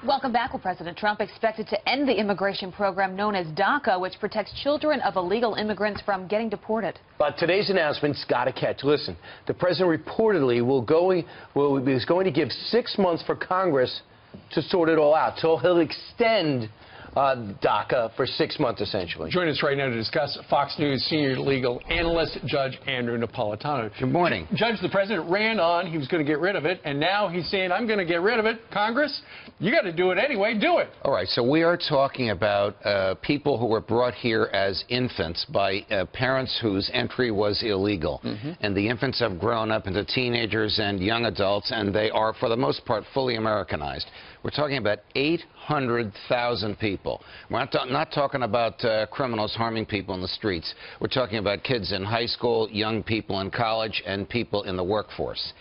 Welcome back. Well, President Trump expected to end the immigration program known as DACA, which protects children of illegal immigrants from getting deported. But today's announcement's got a catch. Listen, the president reportedly is going to give 6 months for Congress to sort it all out. So he'll extend DACA for 6 months, essentially. Joining us right now to discuss Fox News senior legal analyst, Judge Andrew Napolitano. Good morning. Judge, the president ran on, he was going to get rid of it, and now he's saying, I'm going to get rid of it. Congress, you got to do it anyway. Do it. All right, so we are talking about people who were brought here as infants by parents whose entry was illegal. And the infants have grown up into teenagers and young adults, and they are, for the most part, fully Americanized. We're talking about 800,000 people. We're not talking about criminals harming people in the streets. We're talking about kids in high school, young people in college, and people in the workforce.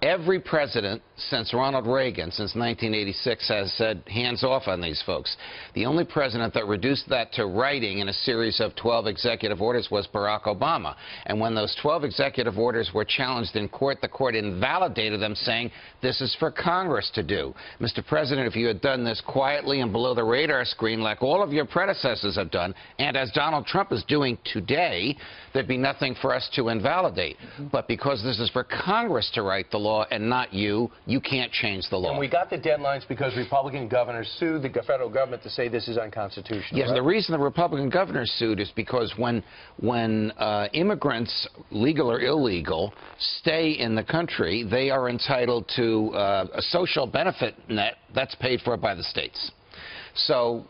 Every president since Ronald Reagan, since 1986, has said hands off on these folks. The only president that reduced that to writing in a series of 12 executive orders was Barack Obama. And when those 12 executive orders were challenged in court, the court invalidated them, saying this is for Congress to do. Mr. President, if you had done this quietly and below the radar screen like all of your predecessors have done, and as Donald Trump is doing today, there'd be nothing for us to invalidate. But because this is for Congress to write the law and not you, you can't change the law. And we got the deadlines because Republican governors sued the federal government to say this is unconstitutional. Yes, right? The reason the Republican governors sued is because when immigrants, legal or illegal, stay in the country, they are entitled to a social benefit net that's paid for by the states. So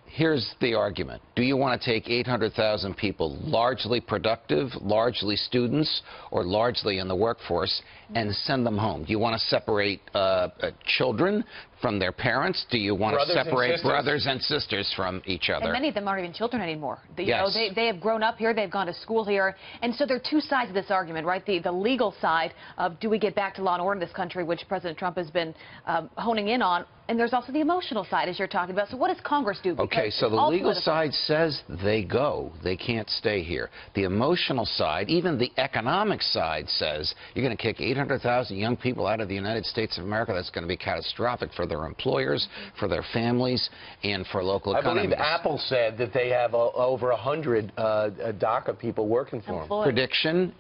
here's the argument. Do you want to take 800,000 people, largely productive, largely students, or largely in the workforce, and send them home? Do you want to separate children from their parents? Do you want to separate brothers and sisters from each other? And many of them aren't even children anymore. Yes. They have grown up here, they've gone to school here, and so there are two sides of this argument, right? The legal side of do we get back to law and order in this country, which President Trump has been honing in on, and there's also the emotional side, as you're talking about. So what does Congress do? Because okay, so the legal side says they go. They can't stay here. The emotional side, even the economic side, says you're going to kick 800,000 young people out of the United States of America. That's going to be catastrophic for their employers, for their families, and for local economies. I believe Apple said that they have over 100 DACA people working for them. Prediction,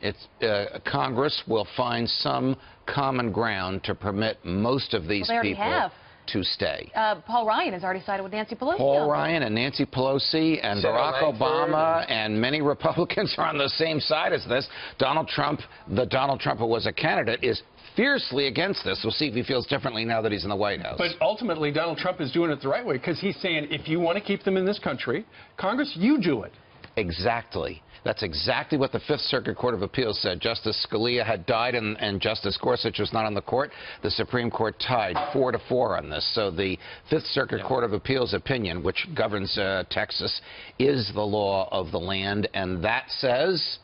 Congress will find some common ground to permit most of these people to stay. Paul Ryan has already sided with Nancy Pelosi. Paul Ryan and Nancy Pelosi and Barack Obama and many Republicans are on the same side as this. Donald Trump, the Donald Trump who was a candidate, is fiercely against this. We'll see if he feels differently now that he's in the White House. But ultimately, Donald Trump is doing it the right way, because he's saying if you want to keep them in this country, Congress, you do it. Exactly. That's exactly what the Fifth Circuit Court of Appeals said. Justice Scalia had died and Justice Gorsuch was not on the court. The Supreme Court tied 4-4 on this. So the Fifth Circuit Court of Appeals opinion, which governs Texas, is the law of the land, and that says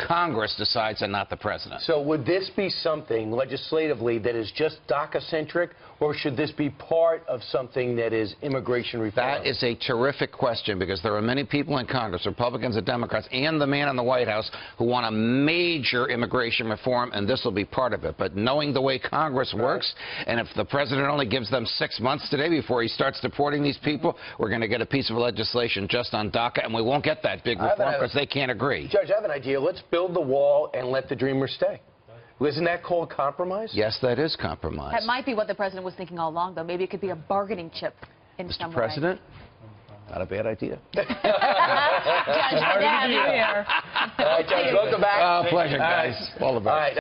Congress decides and not the president. So would this be something legislatively that is just DACA-centric, or should this be part of something that is immigration reform? That is a terrific question, because there are many people in Congress, Republicans and Democrats, and the man in the White House who want a major immigration reform, and this will be part of it. But knowing the way Congress works, and if the president only gives them 6 months today before he starts deporting these people, we're going to get a piece of legislation just on DACA, and we won't get that big reform because they can't agree. Judge, I have an idea. Let's build the wall and let the dreamers stay. Isn't that called compromise? Yes, that is compromise. That might be what the president was thinking all along, though. Maybe it could be a bargaining chip in some way. Mr. President, not a bad idea. Judge, good to have you here. All right, Judge, welcome back. Pleasure, guys. All the best.